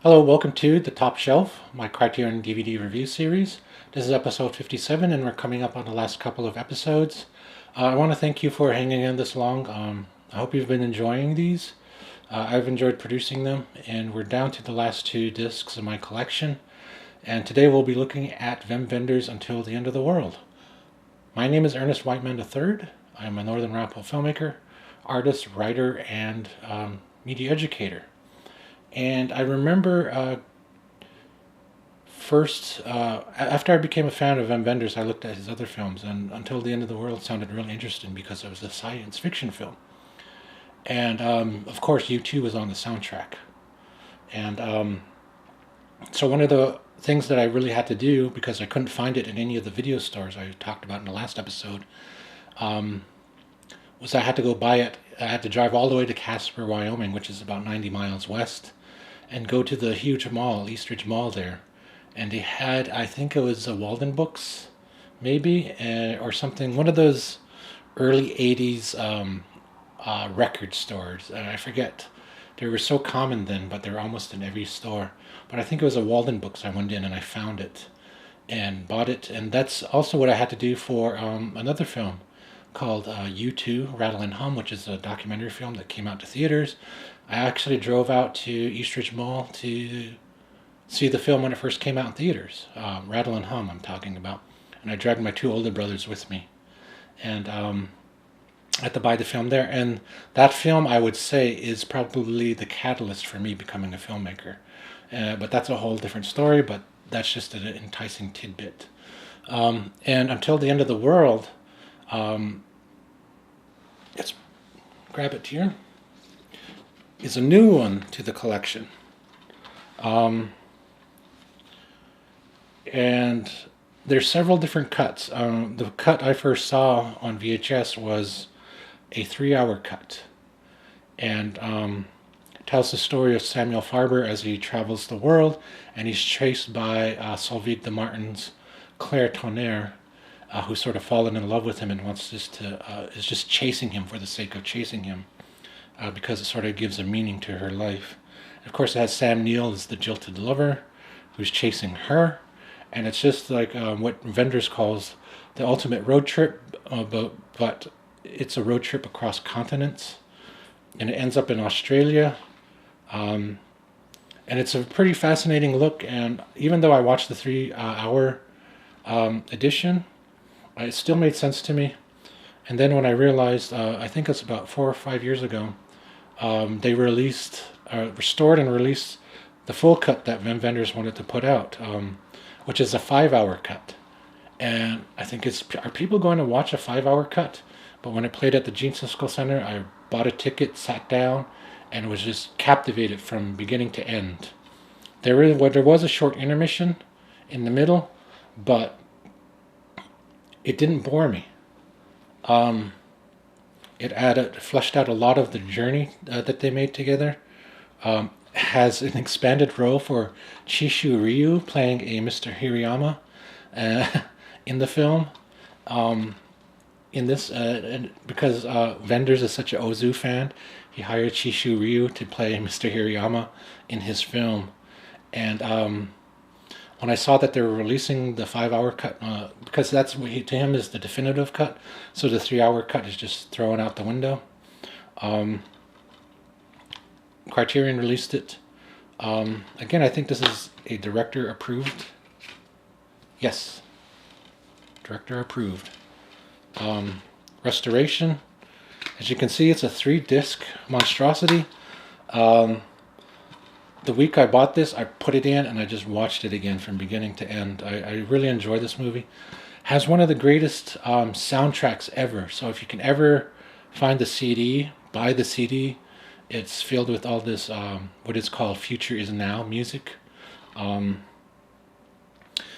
Hello, welcome to The Top Shelf, my Criterion DVD review series. This is episode 57, and we're coming up on the last couple of episodes. I want to thank you for hanging in this long. I hope you've been enjoying these. I've enjoyed producing them, and we're down to the last two discs in my collection. And today we'll be looking at Wim Wenders' Until the End of the World. My name is Ernest Whiteman III. I'm a Northern Ramapo filmmaker, artist, writer, and media educator. And I remember after I became a fan of Wim Wenders, I looked at his other films, and Until the End of the World sounded really interesting because it was a science fiction film. And of course, U2 was on the soundtrack. And so one of the things that I really had to do, because I couldn't find it in any of the video stores I talked about in the last episode, was I had to go buy it. I had to drive all the way to Casper, Wyoming, which is about 90 miles west, and go to the huge mall, Eastridge Mall there. And they had, I think it was a Walden Books, maybe, or something, one of those early 80s record stores. I forget. They were so common then, but they were almost in every store. But I think it was a Walden Books. I went in and I found it and bought it. And that's also what I had to do for another film called U2, Rattle and Hum, which is a documentary film that came out to theaters. I actually drove out to Eastridge Mall to see the film when it first came out in theaters. Rattle and Hum, I'm talking about. And I dragged my two older brothers with me. And I had to buy the film there. And that film, I would say, is probably the catalyst for me becoming a filmmaker. But that's a whole different story, but that's just an enticing tidbit. And Until the End of the World, let's grab it here, is a new one to the collection. And there's several different cuts. The cut I first saw on VHS was a 3-hour cut. And tells the story of Samuel Farber as he travels the world, and he's chased by Solveig de Martin's Claire Tonnerre, who's sort of fallen in love with him and wants is just chasing him for the sake of chasing him, because it sort of gives a meaning to her life. And of course, it has Sam Neill as the jilted lover who's chasing her, and it's just like what Wenders calls the ultimate road trip, but it's a road trip across continents, and it ends up in Australia. And it's a pretty fascinating look, and even though I watched the 3-hour edition, it still made sense to me. And then when I realized, I think it's about 4 or 5 years ago, they restored and released the full cut that Wim Wenders wanted to put out, which is a 5-hour cut. And I think are people going to watch a 5-hour cut? But when it played at the Jeansisko Center, I bought a ticket, sat down, and was just captivated from beginning to end. There was a short intermission in the middle, but it didn't bore me. It fleshed out a lot of the journey that they made together. Has an expanded role for Chishu Ryu playing a Mr. Hirayama in the film. In this, because Wenders is such an Ozu fan, he hired Chishu Ryu to play Mr. Hirayama in his film. And when I saw that they were releasing the 5-hour cut, because that's what to him is the definitive cut, so the 3-hour cut is just thrown out the window. Criterion released it. Again, I think this is a director approved. Yes, director approved. Restoration. As you can see, it's a 3-disc monstrosity. The week I bought this, I put it in and I just watched it again from beginning to end. I really enjoy this movie. Has one of the greatest soundtracks ever. So if you can ever find the CD, buy the CD. It's filled with all this, what is called Future is Now music.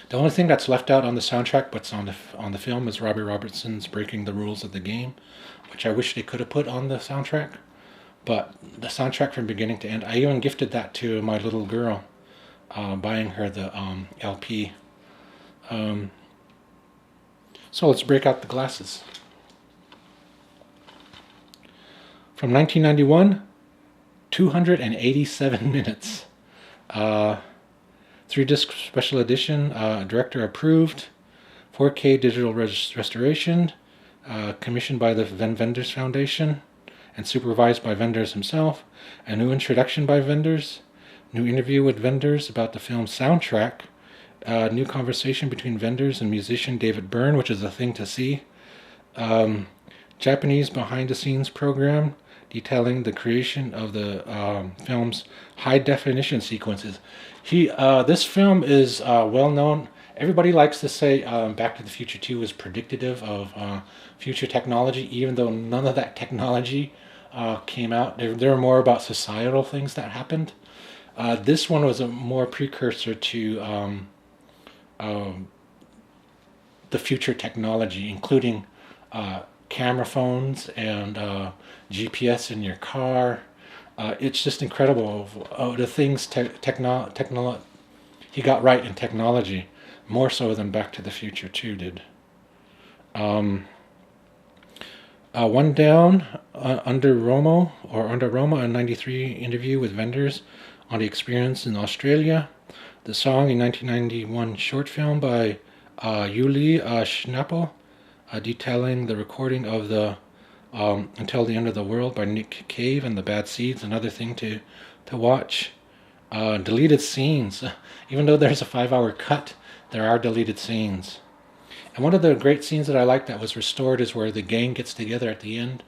The only thing that's left out on the soundtrack, but's on the film, is Robert Robertson's "Breaking the Rules of the Game," which I wish they could have put on the soundtrack. But the soundtrack from beginning to end, I even gifted that to my little girl, buying her the LP. So let's break out the glasses. From 1991, 287 minutes. 3-disc special edition, director approved, 4K digital restoration, commissioned by the Wim Wenders Foundation and supervised by Wenders himself. A new introduction by Wenders, new interview with Wenders about the film's soundtrack, new conversation between Wenders and musician David Byrne, which is a thing to see. Japanese behind-the-scenes program detailing the creation of the film's high-definition sequences. This film is well known. Everybody likes to say Back to the Future 2 is predictive of future technology, even though none of that technology came out. They're more about societal things that happened. This one was a more precursor to the future technology, including camera phones and GPS in your car. It's just incredible the things he got right in technology, more so than Back to the Future 2 did. One Down, Under Roma, a 93 interview with Wenders on the experience in Australia. The song, a 1991 short film by Yuli Schnappel, detailing the recording of the Until the End of the World by Nick Cave and the Bad Seeds, another thing to watch. Deleted scenes. Even though there's a 5-hour cut, there are deleted scenes. And one of the great scenes that I like that was restored is where the gang gets together at the end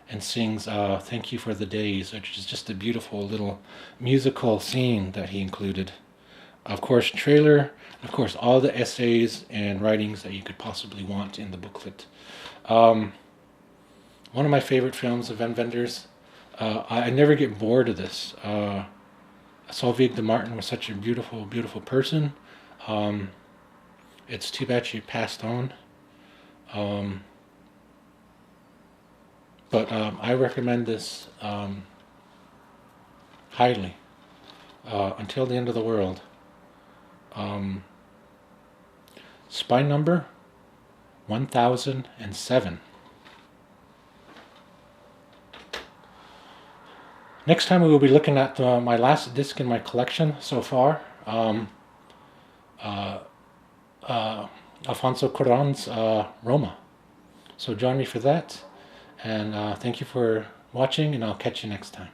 and sings Thank You for the Days, which is just a beautiful little musical scene that he included. Of course, trailer, of course, all the essays and writings that you could possibly want in the booklet. One of my favorite films of Wim Wenders. I never get bored of this. Solveig de Martin was such a beautiful, beautiful person. It's too bad she passed on. But I recommend this highly. Until the End of the World. Spine number 1007. Next time we will be looking at my last disc in my collection so far, Alfonso Cuarón's Roma. So join me for that, and thank you for watching, and I'll catch you next time.